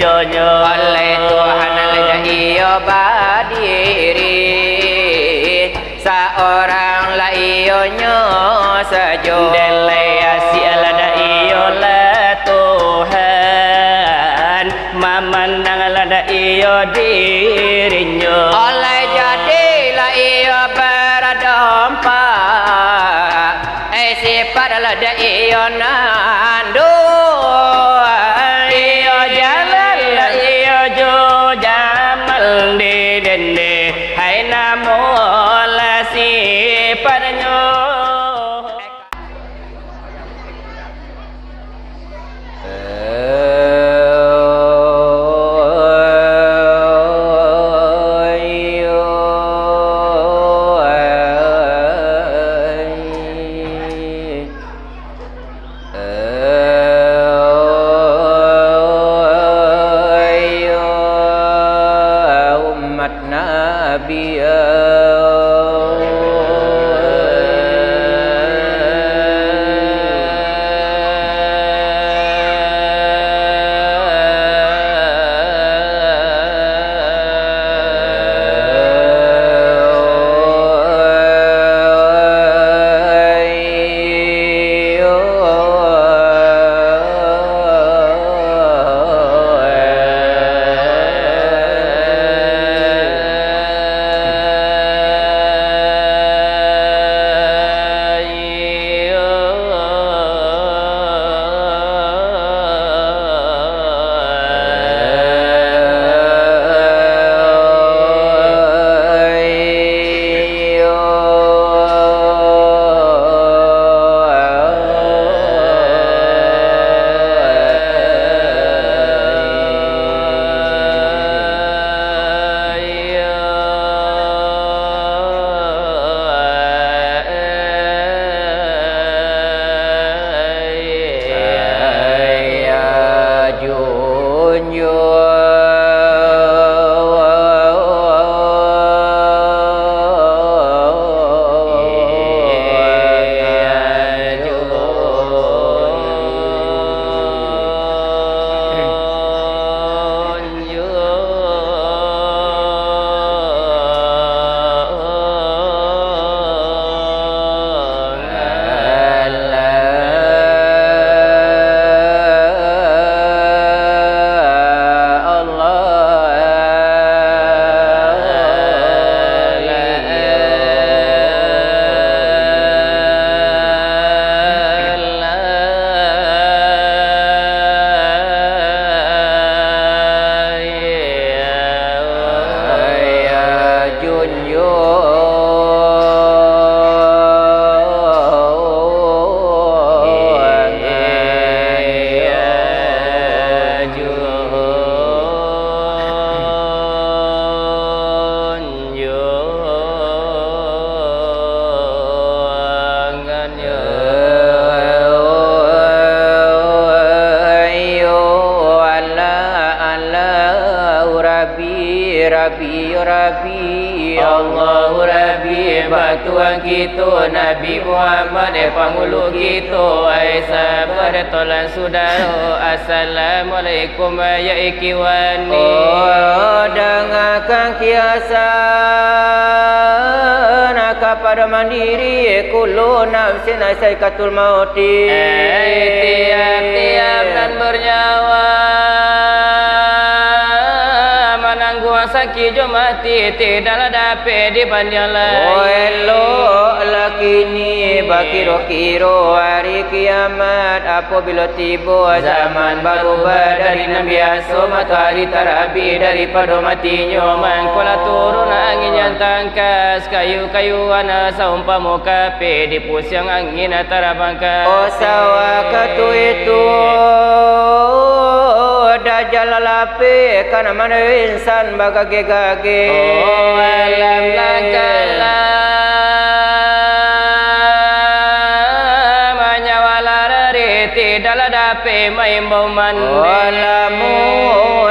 sejonya oleh Tuhan Allah ia berdiri seorang la ionya sejo delai asiala da iyo la Tuhan mamandang la da iyo dirinya oleh jadilah ia berdompat sifat la da iyo nandu iyo jalan la iyo jo jamal di dende hai namo la sifatnya Rabbi Allahu Rabbi batuan kita Nabi Muhammad pangulu kita Aisyah bertolan saudara Assalamualaikum ya ikiwani dengarkan kiasan kepada mandiri kullu nafsin saikatul mauti tiap-tiap dan bernyawa sakit jo mati tidaklah dapat dipandanglah elok lakini bakiro-kiro hari kiamat apabila tiba zaman baru dari Nabi Aso matahari terabi daripada matinya mangkola turun angin yang tangkas kayu-kayu ana saumpama kape di pusing angin antara bangka sawakatu itu dajjal lape kana mana insan bagage-gage alam langkala manyawala riti dala dape maimbau mande alamu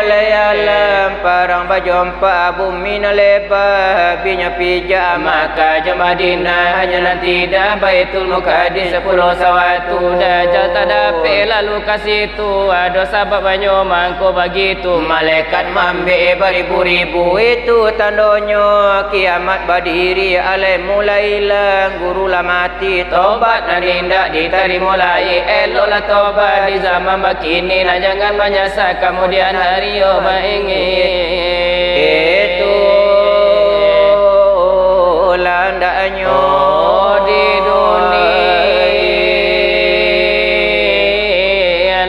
layalam parang bajompa bumi na lebar binya pijak maka Madinah hanya nanti dah Baitul Muqaddis 10 sawatu dajjal tak dape ambil lalu kasih tu ada sebab banyak mangko begitu. Malaikat mambe beribu-ribu itu tandanya kiamat berdiri alai mulai hilang guru lah mati tobat nanti tidak diterima lagi eloklah tobat di zaman begini nah jangan menyesal kemudian hari itu landanya di dunia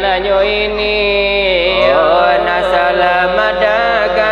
lanyo ini selamat dagang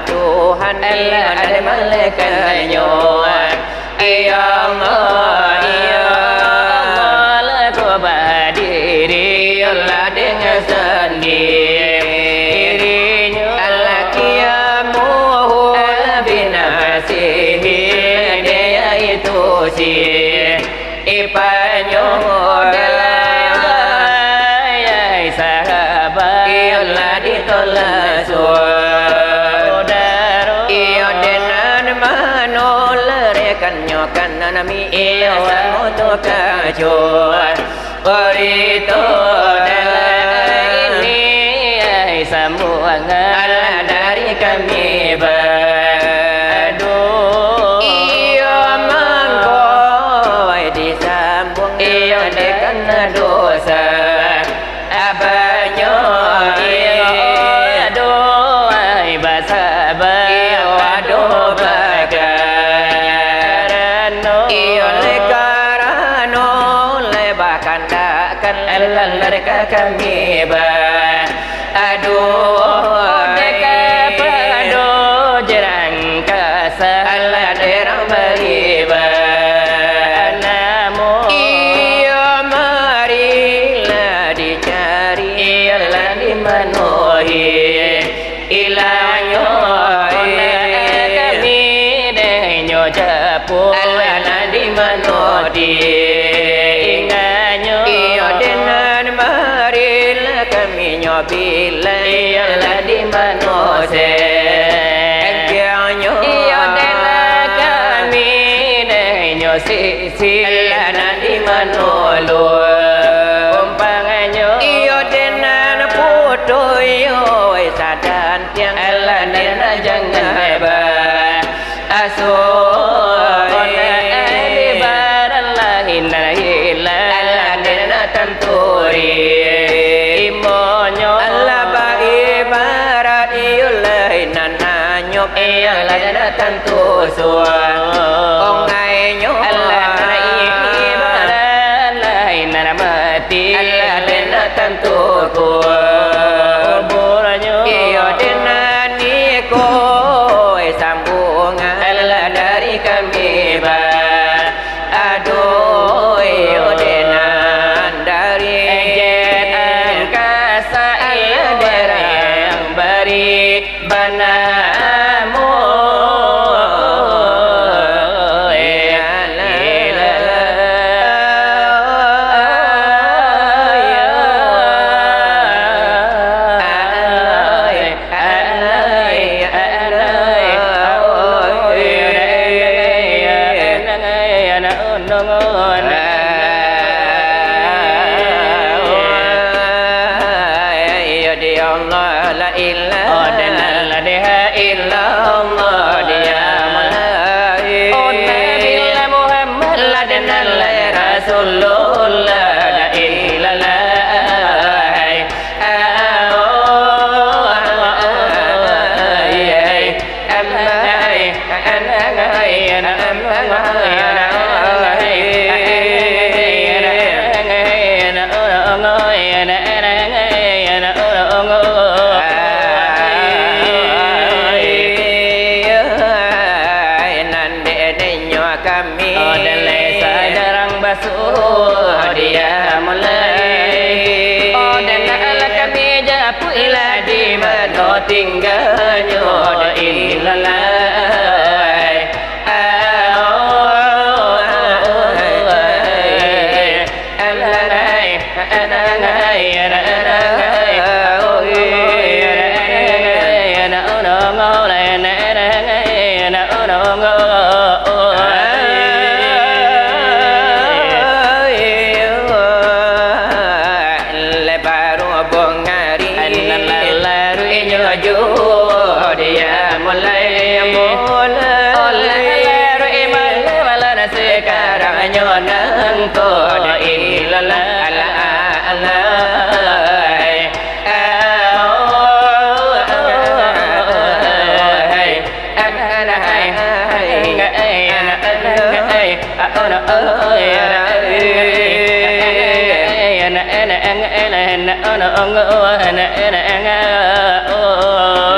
Tuhan ada malaikat nyoan ya Allah laku berdiri Allah dengan sendirinya Allah kiamuhu binasihi dia itu si ipanyo dalam sahabat Allah ditolak nami samutu kajuan berito dalam ini sambungan dari kami berdua iya mangkoi disambung iya dekan dosa abanya iya doa basabar aduh mereka kami aduh mereka padu jerang kasar derang beriba namun iya marilah dicari ialah dimenuhi ilahnya kami denyo japur ialah dimenuhi bila ialah di manusia engkaunya ia dena kami denyo sisi ialah di manulu umpangannya ia dena putu yo sadan tiang ialah dena jangan hebat asuh di baran lain ilalah dena tanturi ialah datang tusuan ongai nyo Allah ini baran lain mati Allah datang tusuan buranyo iyo denani ko sambungan Allah dari kami aduh iyo denan dari jet angkasa iyo derang beri bana Rasulullah la ilallah kami basuh dia mulai dan ala kami japu ila di mana tinggalnya ilallah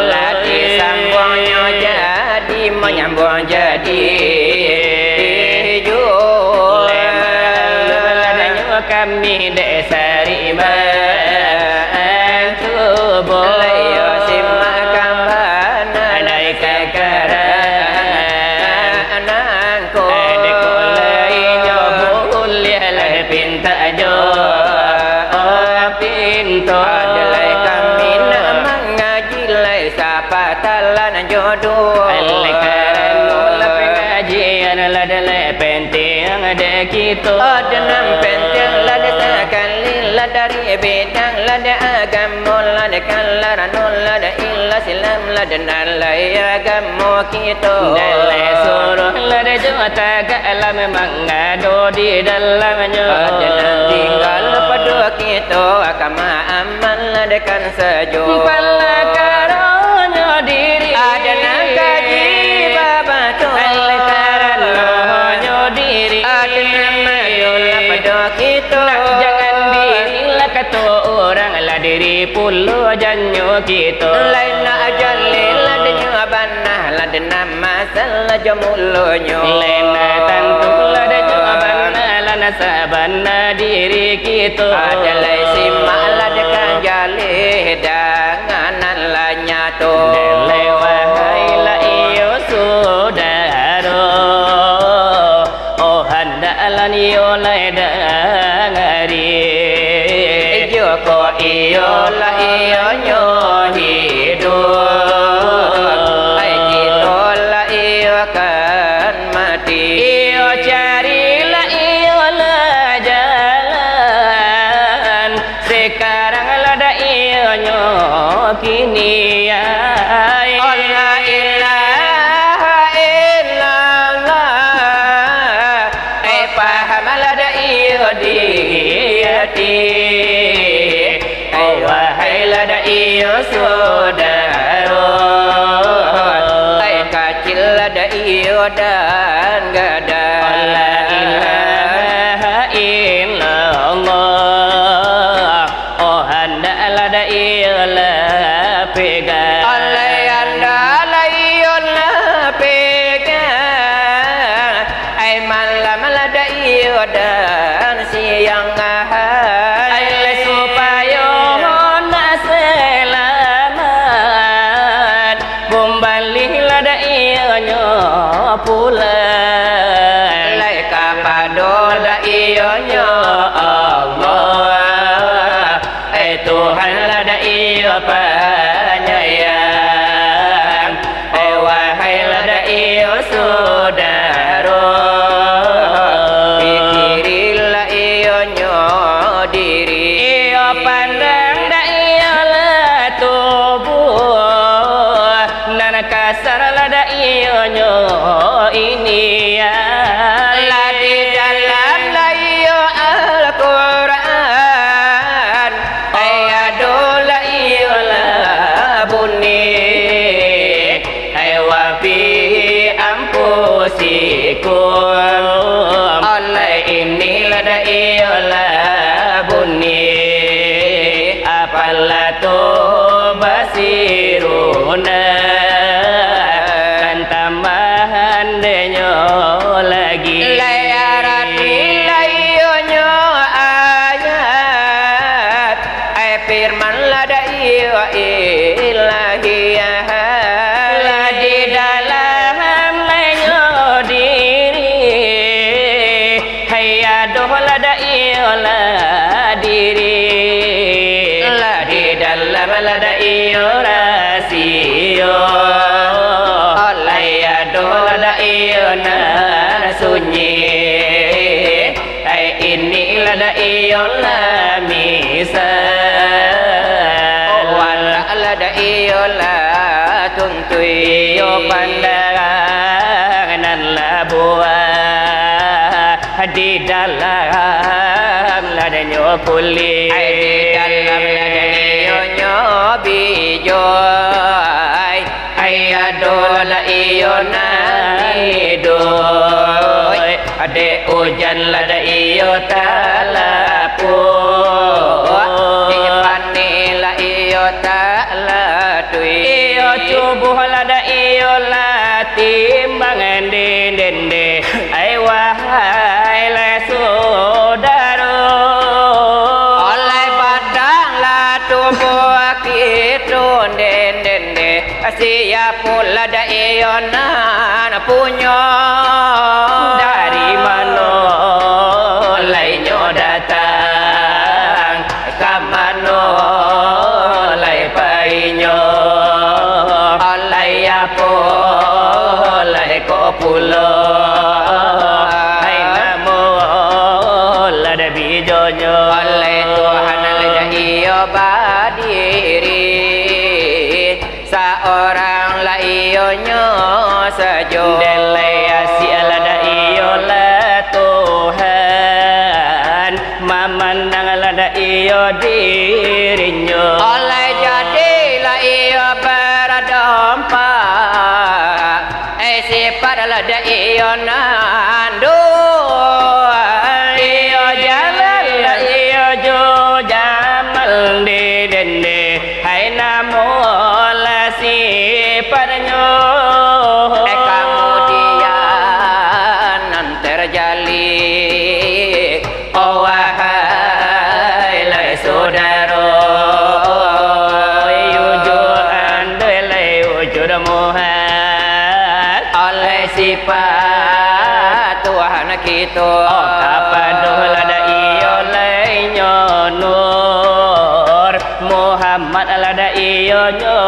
lagi sambungnya jadi menyambung jadi kami desa riman tubuh layo simakan bana naik kekaran anangku dekolai nyobul lihat pinta jo pintu adalai kami nak mengaji lai sapa talan jodoh lekaran nula pengajian ladalai penting ada kita adenam penting dari bidang lada agama lada kalara lada illa silam lada nalai agama kita dalai suruh lada jota ke alam mengado di dalamnya dan tinggal pada kita agama aman lada kan sejuk pala karonya diri ada nak kaji baba tu alai karonya diri ada nama yola pada kita jangan kata orang lah diri puluh janyo kita lain ajalil ladanya banah ladana masalah jamulunyo lain tentu ladanya banah lana sabana diri kita adalai simak ladakan jalih danganan lanya tu delai wahai la iyo saudara oh handalan iyo lai dangari ko iyo la iyo nyo hidup ai kita la iyo kan mati iyo cari la iyo la jalan sekarang lada iyo nyo kini la ilaha illallah ai paham lada iyo di hati wahai lada iyo saudara ai kecil lada iyo dan gada la ilaha illallah oh handa lada iyo la pegang alai anda la iyo la pegang ai malam lada iyo dan siang hai supaya pulang lai kepada la ionya Allah Tuhan lada iyo penyayang wahai lada iyo saudara pikirilah ionya diri iyo pandang da iyo la tubuh nan kasar lada ionya ini ya la di dalam la iyo fikum oleh inilah da'iyalah bunyi apalah tu basiruna kan tambahan denyo lagi layarati layonyo ayat ay firman la da'iya ilahiyah la di dalam lenyo diri hayaduh la da'iyalah diri la di dalam la da'iyalah rasio hayaduh la da'iyalah sunyi ay inilah da'iyalah misal wala la da'iyalah tuntui yo pandangan labuah di dalam ladanya kulit ay di dalam ladanya bijo ay adol la iyona doy ade hujan lada iyo talapu di panila iyo talatui iyo cubuh lada iyo latimbangan dende ay wahai le saudara oleh padang la tubuh kitun dende siap pula da iyo na punya dari mana lainnya datang ke mana lai painyo lai apa lai ko pulo hai namo lada bijonyo oleh Tuhan la iyo badiri seorang la iyo nyo sajo delay asiala da iyo la Tuhan mamandang lada iyo dirinya oleh jadilah iyo berdampak sifat la iyo nandu iyo jalan la iyo jo jamal di dende hai namo la sifatnya kemudian terjalin oh wahai lai saudara yujur andai lai wujud muhal oleh sifat Tuhan kita kapaduh lada iyo lainyo nur Muhammad lada iyo nyo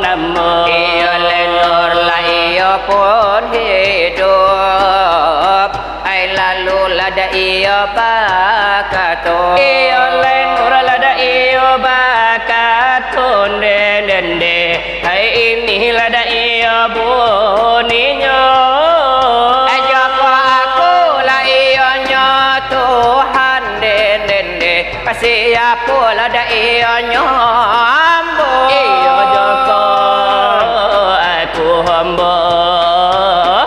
namo iyo lenur la iyo pun hidup ay lalu lada iyo bakato iyo lenur lada iyo bakatun dende hai ini lada iyo buninyo Joko aku la iyo nyo Tuhan dende siap pula da iyo nyo ambo iyo joko aku hamba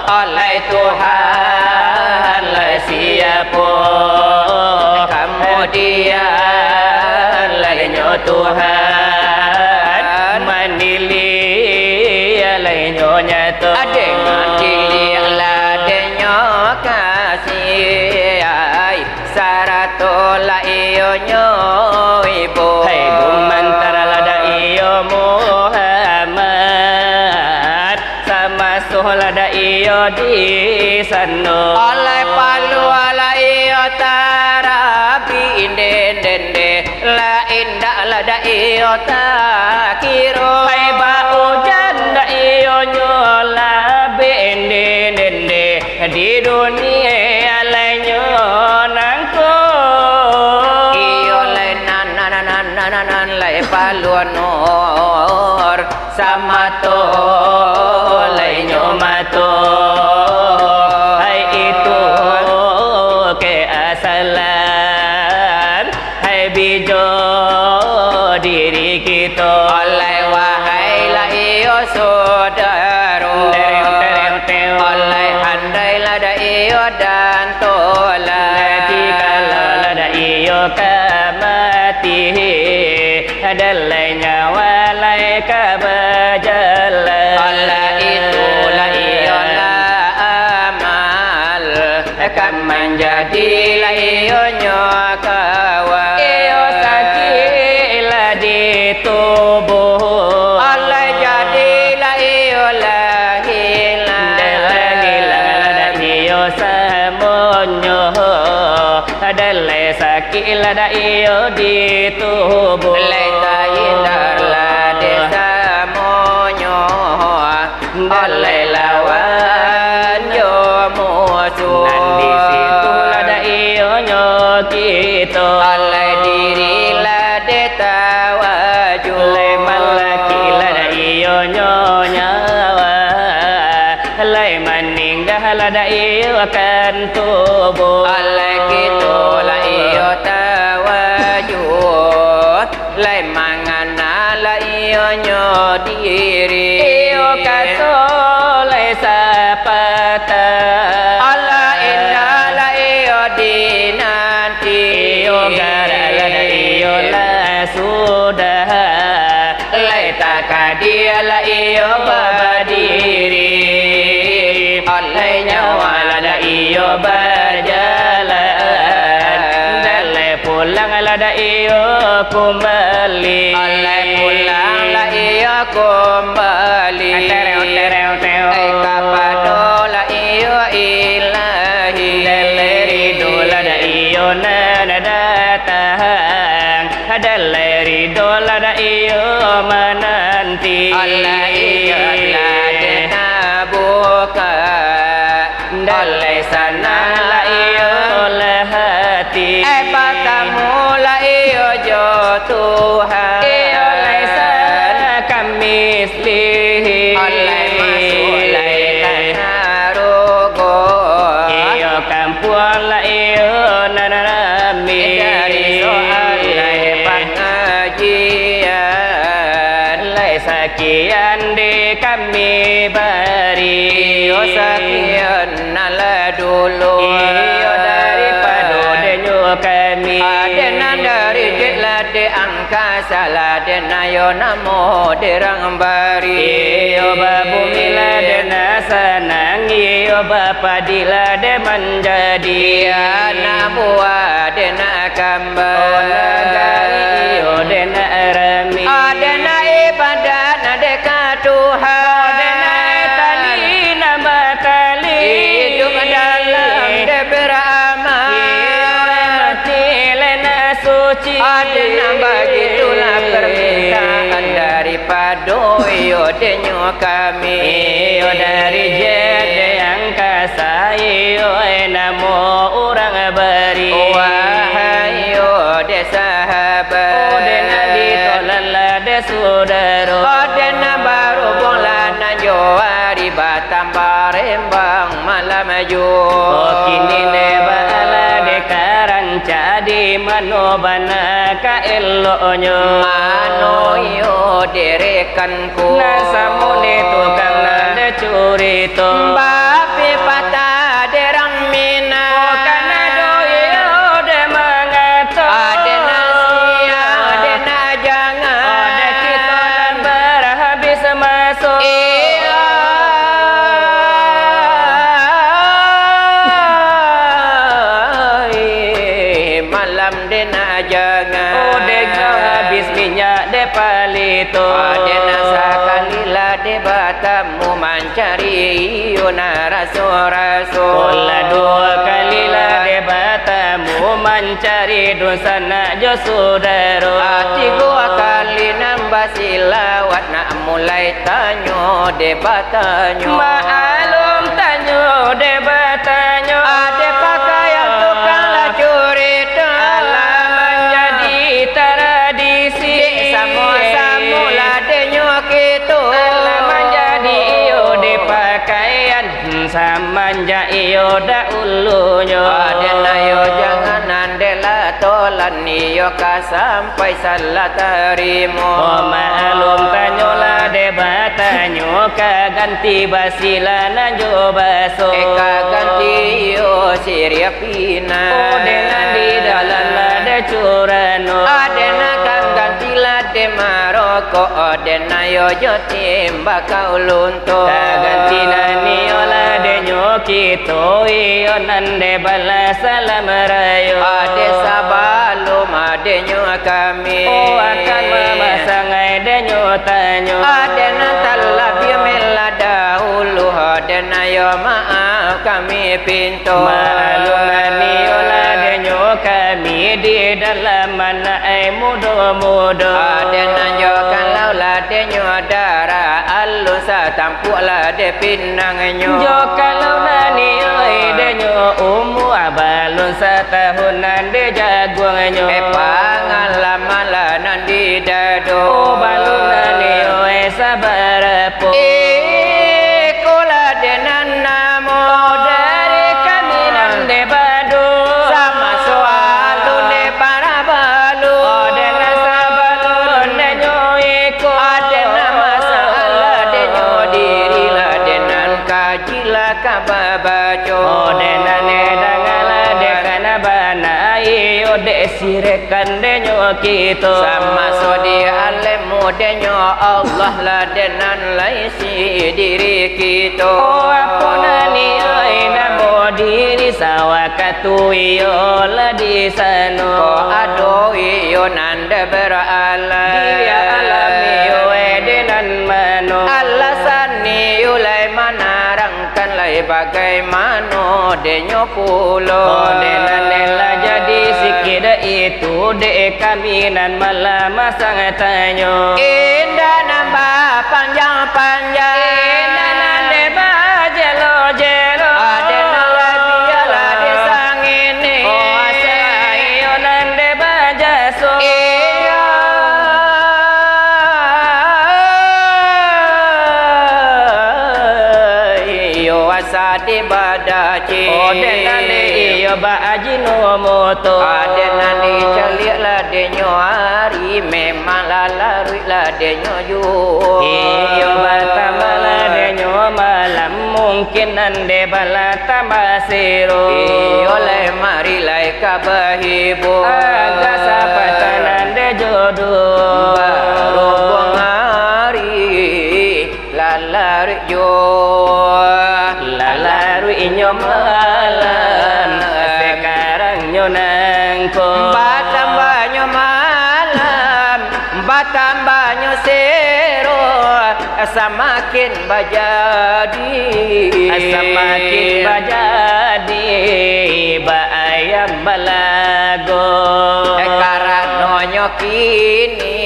oleh Tuhan lai siapa kemudian lainnya Tuhan mandili lainnya nyata dengan cilik ladenya kasih ay saratul la iyo nyo ibu hai gumantara lada iyo Muhammad sama lada iyo di sana oleh palu la iyo tarabi dende la indah lada iyo takiro hai ba ujan da iyo nyola bende dende di dunia lainnya nangko iyo le nan le palu nur sama to lainnya mato hai itu ke asalan hai bijo diri kita oleh wahai la iyo saudara oleh handai la da iyo dan tolak jikalau lada iyo kamati adalah nyawa lai berjalan Allah itulah ialah amal akan menjadilah ionya kawan iyo sakitlah di tubuh Allah jadilah iolah hilang semonyo adalah sakitlah dah iyo di tubuh leta indarlah desa monyo oleh lawan yo musuh dan di situlah dah iyo nyo kita oleh dirilah detawaju lai malakilah dah iyo nyo nyawa lai meninggallah dah iyo akan tubuh oleh kitulah iyo tawaju lai manganalah iyo nyo diri iyo kaso lai sapata Allah innalah iyo dinanti iyo garalah dah iyo lah sudah lai takadilah iyo berdiri oleh nyawa dah iyo berjalan dalai pulang dah iyo kembali oleh pulanglah iyo kembali kapadolah iyo ilahi dalai ridolah dah iyo nana datang dalai ridolah dah iyo menanti Allah iyo ladena buka oleh sanalah iyo lah hati batamulah iyo jo Tuhan iyo lai sana kami slihi oleh masuk kana rogo iyo kampung lah iyo nanami dari soal lai pengajian lai sakian di kami bari iyo sakian nala dulu iyo daripada denyo kami adena dari jelade angkasa ladena yo namo derang bari iyo babumi ladena senang iyo bapadila de menjadi anak buah dena kambal negari iyo dena rami adena ibadat nadeka Tuhan dena tali nama kali hidup dalam de beramal mati lena suci adena begitulah permintaan daripada yo denyo kami iyo dari jede yang kasai iyo namo orang beri wahai yo de sahabat de nabi tolala de saudara adena baru bulan Januari batam barembang malam ju kini ne bala de karanca di manobana ka elonyo mano yo derekanku nasamune tukang nanda curito bapi patah derang mina kana doyo de mangato adena sia adena jangan ada kita dan berhabis masuk malam dena jangan dega habis minyak de palito adena sakalila de batamu mencari yuna rasul-rasul Ola dua kali lah de batamu mencari dosa nak jo saudara hati gua kali nambah silawat nak mulai tanyo de batanyo maklum tanyo de batanyo ada pakaian tukang lacuri alam menjadi tradisi sama-sama lah denyo gitu alam menjadi iyo de pakaian samanja iyo da ulunya adena yo jangan andela tolan yo ka sampai salah terimo maklum tanyo lah de batanyo ka ganti basila na jo baso eka ganti yo siria pina Oh dengan di dalam ada curano adena kang ganti lade maroko adena yo jotim bakau lunto ganti nani ola de nyokito iyo nande bala salam rayo ade sabalu madenyo kami oh akan memasangai de nyotanyo adena talabia melada ulu adena yo maaf kami pintu malunani ola de kami di dalam mana ai mudo-mudo adena yo kalau lade nyo dara alun sa tampuk lade pinang nyo jo kalau nani oi de nyo umu abalun satahunan de jaguang nyo pangalaman la nandi dado oh balun nani oi sabar po kola denan namo dari kami nande bado sama soalu ne para balu adena sabalun de nyo iko adena masalah de nyo diri la denan kajila kababajo adena ne dangala de kana bana iyo de sirekan de nyo kito sama sodi alemu de nyo Allah la denan laisi diri kita oh apunani oi namo diri sawakatu iyo la di sano ko ado iyo nanda berala dia alami oe denan mano alasan ni ulai manarangkan lai bagaimana denyo pulo oh denan la jadi sikit itu de kami nan malam sangat tanyo indah nambah panjang-panjang indah nande bajelo jelo adena biala desang ini oh asayo nande bajaso iya iyo asadi badaci oh denane iyo ba ajino moto adena ni caliak la denyo hari memang lalarui la denyo ju iyo batamala denyo malam mungkin nande bala tamasiro iyo lai mari lai kabahibu aga sapatanan de jodoh baru buang hari lalarui jo lalaru inyo malam sekarang nyo nangko Batambanyo malam, batambanyo sero, semakin bajadi, semakin bajadi ba ayam balago Karanonyo kini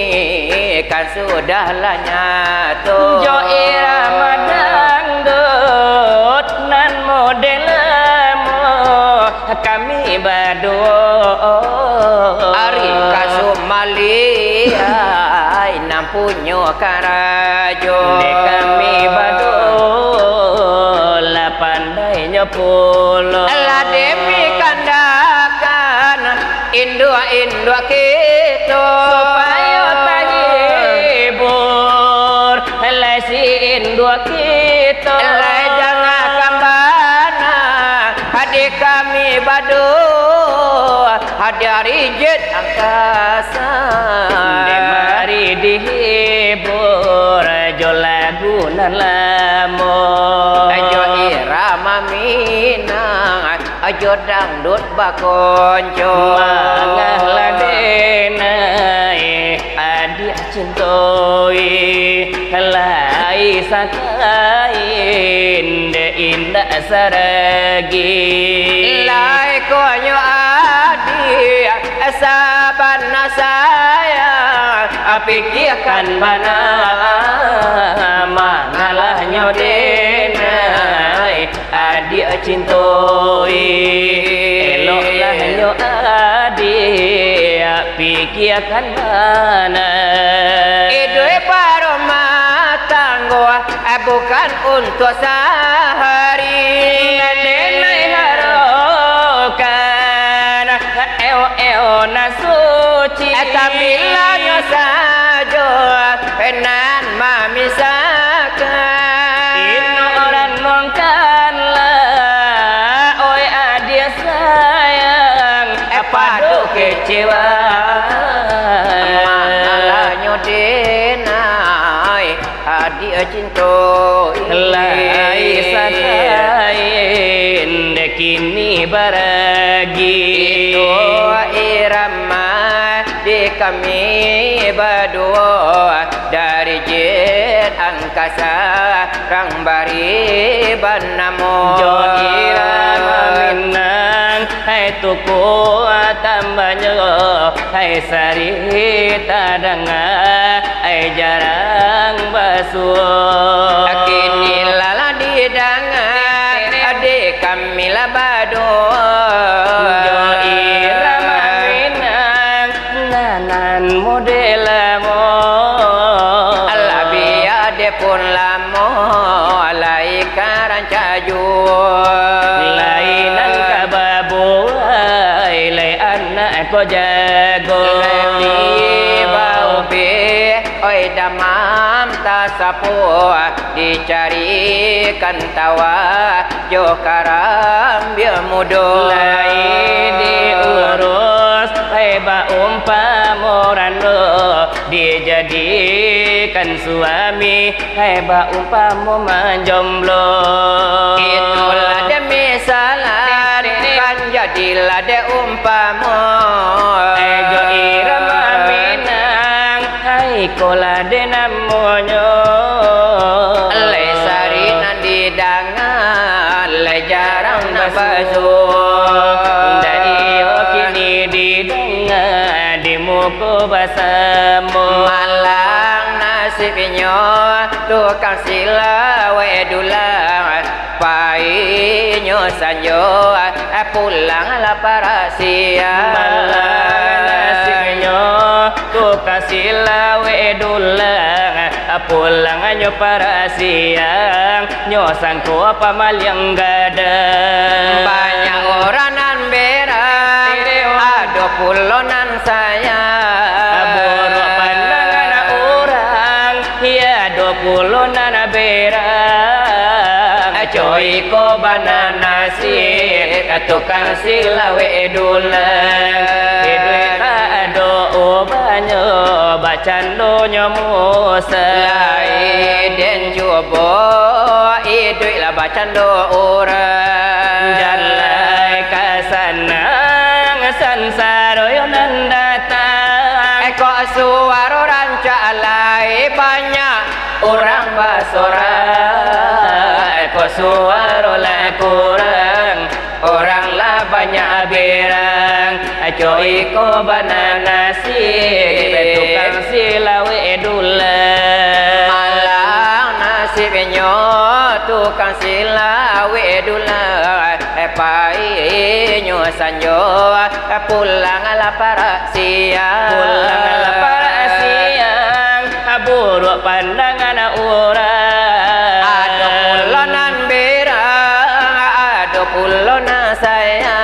kan sudah lah nyata. jo irama dangdut nan modelamo kami bado Ari kasumali ay nampunyo karajo de kami bado la pandainya pulo la demi kandakan indua kita supaya terhibur lesi indua kita la jangan kambana adik kami bado hadari jet angkasa de mari dihibur jo lagu nan lamo ajo irama minang ajo dangdut bakonco mangah ladenai adik cintoi lai sakain de indah saragi lai konyo adi saban saya pikirkan bana mangalah nyodenai adik cintoi eloklah nyo adik pikirkan bana idoi paroma tanggo bukan untuk sehari denai harokan eo na suci Tamilanya saja penan mamisakan ino orang mongkanlah oi adia kecewa Mahalanya denai adik cinta Lai sakain kini baragi Itu irama di kami berdua Dari jet angkasa Rang bari bernama Jo irama minang Hai tuku tambahnya Hai sarita dengar Hai jarang basuh Kini lala didangar Adik kami lah berdua Jo irama minang Nanan modelamo Allah biar dia pun lama Alai karan caju Lainan kababuai Lai anak ko jago Leli bau be Oi damam tak sapu Dicarikan tawa Jo karam biar mudo Lai diurus Hai ba umpamorando Dijadikan suami Hai ba umpamo menjomblo Itulah dia misalan Kan jadilah dia umpama Jo irama minang Hai kola de namonyo Lai sari nan didangan Lai jarang nak basuh Dari kini didengar Di muka basamu Malang nasibnya Tukang sila wedulang Painyo sanyo Pulang lah para siang Malang nasibnya Tukang sila wedulang Pulang nyo para siang Nyo sangko pamal yang gadang Banyak orang nan berak Ada pulau nan sayang Buruk pandangan orang Ya 20 nana berang Coy ko banana sir Tukang sila wedulang Edwe ado obanyo Bacandonyo musa Lai den jubo Idui lah bacando orang Jalai kasanang Sansaro yo nan datang Eko suara ranca lai banyak orang basoran Eko suara lah kurang Orang lah banyak berang Coy ko banana sir Tukang sila wedulang Malang nasibnya tukang sila wedulang Painyo sanjo pulang ala para siang Pulang ala para siang Buruk pandangan orang Ada pulonan berang Ada pulonan sayang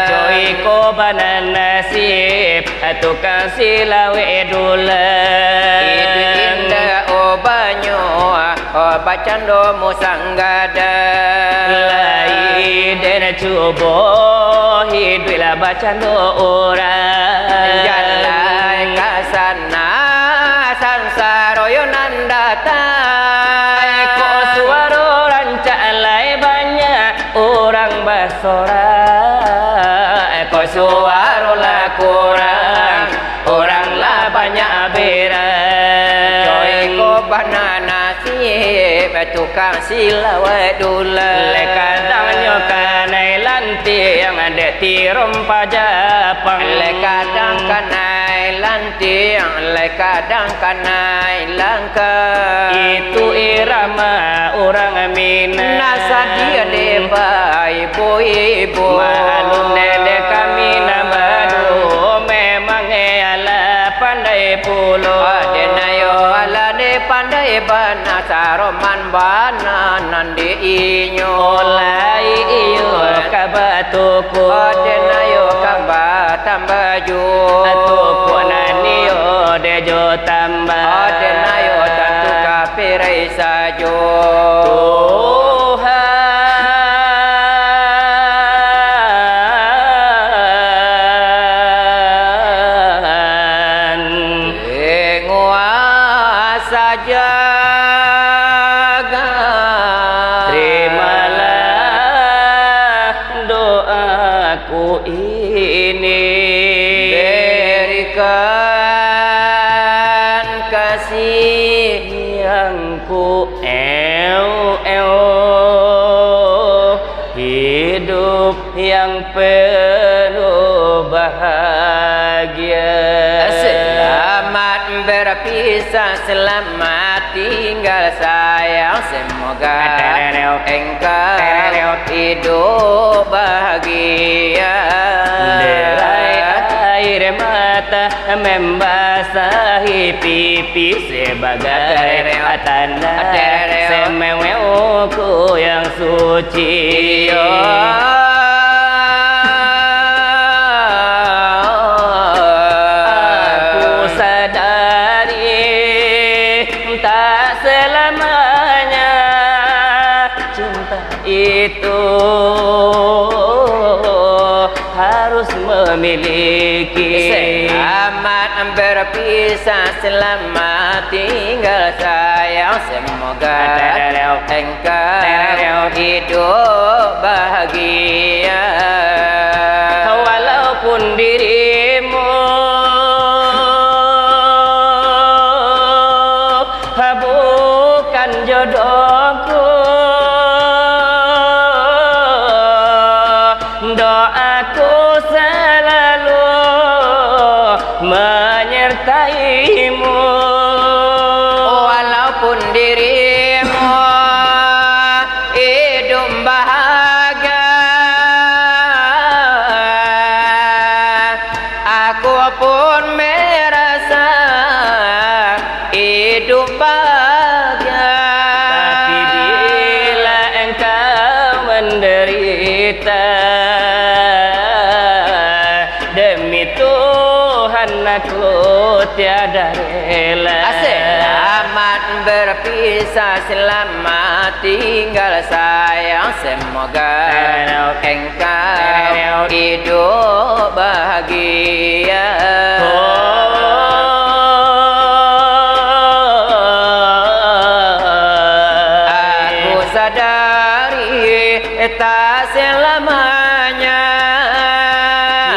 Coy ko banana sip Tukang sila wedulang Itu indah obanyo Bacando musanggada Lai den cubo Hiduplah bacando orang Jalai kasana Sansaro yo nan datang Ko suara rancak lai banyak Orang basora Ko suara lah kurang Orang lah banyak berang Coy ko banana sip Tukang sila wedulang Lekadang nyokanai lanti Yang ada tirum pajapang Lekadang kanai lantiang Lekadang kanai langka Itu irama orang Minang Nasa dia deba ibu-ibu Malum dede kami nabadu Memang ala pandai pulo Adenayo ala de pandai bana Saroman bana nandi inyo Olai iyo kabatuku Adenayo kaba tambaju Atuku naniyo dejo tambah Adenayo tantu kapirai sajo yang penuh bahagia. Selamat berpisah, selamat tinggal sayang. Semoga engkau hidup bahagia. Derai air mata membasahi pipi sebagai tanda semeweuku yang suci. Aku sadari tak selamanya cinta itu harus memiliki. Selamat berpisah, selamat tinggal sayang. Semoga engkau hidup bahagia. Walaupun dirimu bukan jodohku, doaku selalu menyertaimu. Walaupun dirimu hidup bahagia, aku pun merasa hidup bahagia. Tapi bila engkau menderita, demi Tuhan aku tiada rela. Selamat berpisah, selamat tinggal sayang. Semoga engkau hidup bahagia. Aku sadari tak selamanya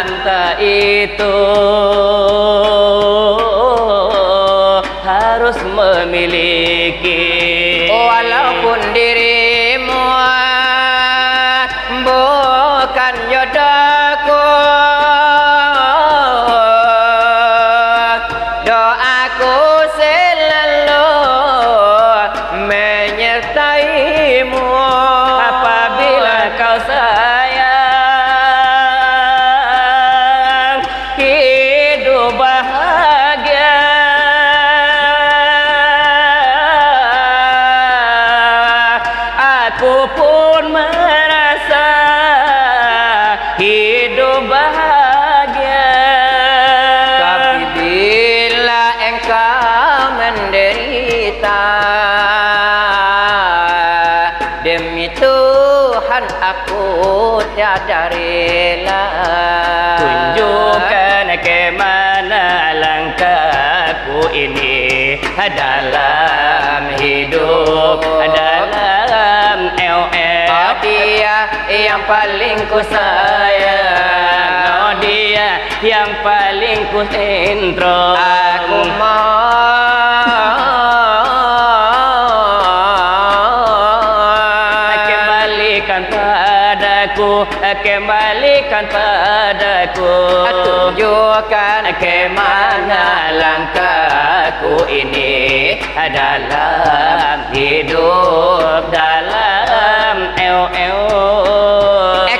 cinta itu harus memiliki. Walaupun dirimu bukan jodohku, doaku selalu menyertaimu. Apabila kau sayang hidup bahagia, aku pun merasa hidup bahagia. Tapi bila engkau menderita, demi Tuhan aku tiada rela. Tunjukkan ke mana langkahku ini dalam hidup, dalam Dia yang paling ku sayang, oh dia yang paling ku intro. aku Kembalikan padaku, kembalikan padaku. tunjukkan Ke mana langkahku ini dalam hidup, dalam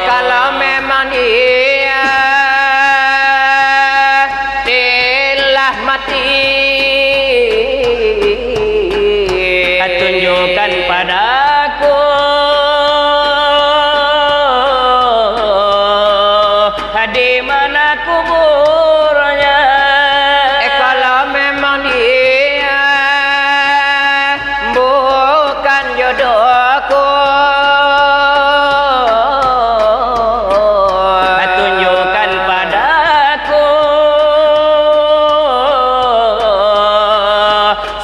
kalau memang dia telah mati, tunjukkan padaku di mana kuburnya. kalau memang dia bukan jodohku, tunjukkan padaku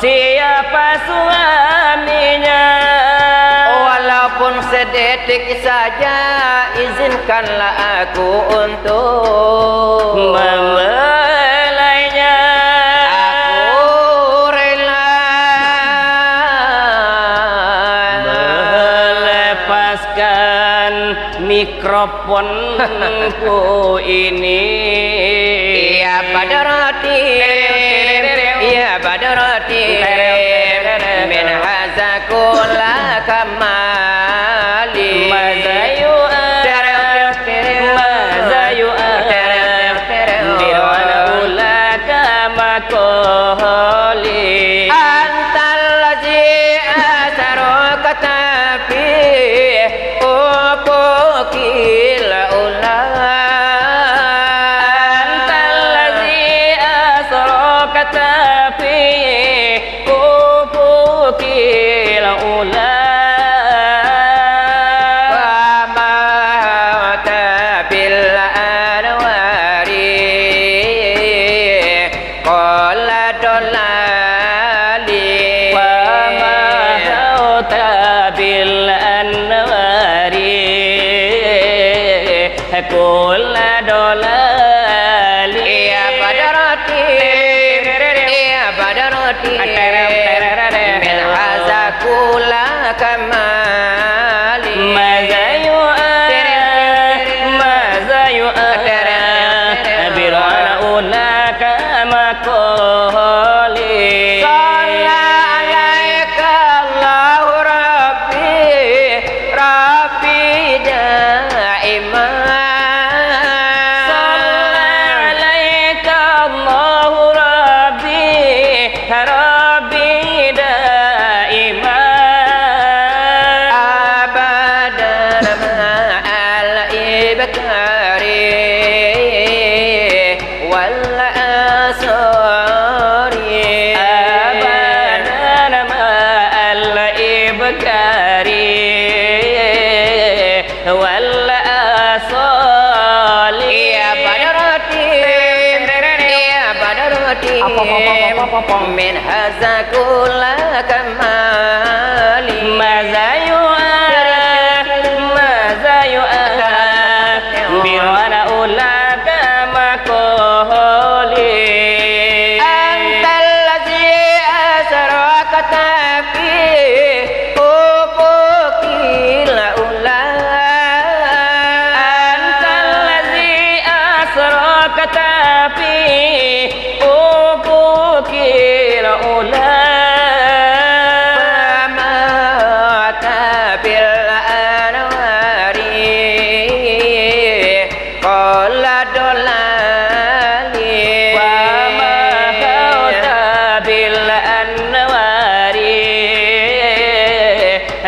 siapa suaminya. walaupun sedetik saja izinkanlah aku untuk membelainya. aku rela Melepaskan mikrofonku ini. Ya Badarati, ya Badarati, min hazakula kamali. Mazayu birwana ulaka makoli. Antal ladzi asarokata fi ufuqil ula. Antal ladzi asrokata fi ufuqil ula. Kulla dolali ya Badarati, ya Badarati, min hazakula kamali. mazayu birwana ulaka makoli. Salla alaika Allahu Rabbi, Rabbi daima. Rabbi daima abadan ma'al ibkari wal asari. abadan ma'al ibkari wal asali. Ya Badarati, ya Badarati, min hazakula kamali. mazayu birwana ulaka makoli. Antal ladzi asrakata fi ufuqil ula. Antal ladzi asrakata fi ufuqil ula.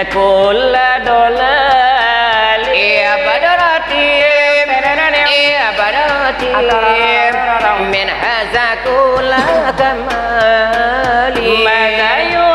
Kulla dolali ya Badarati, ya Badarati, min hazakula kamali. mazayu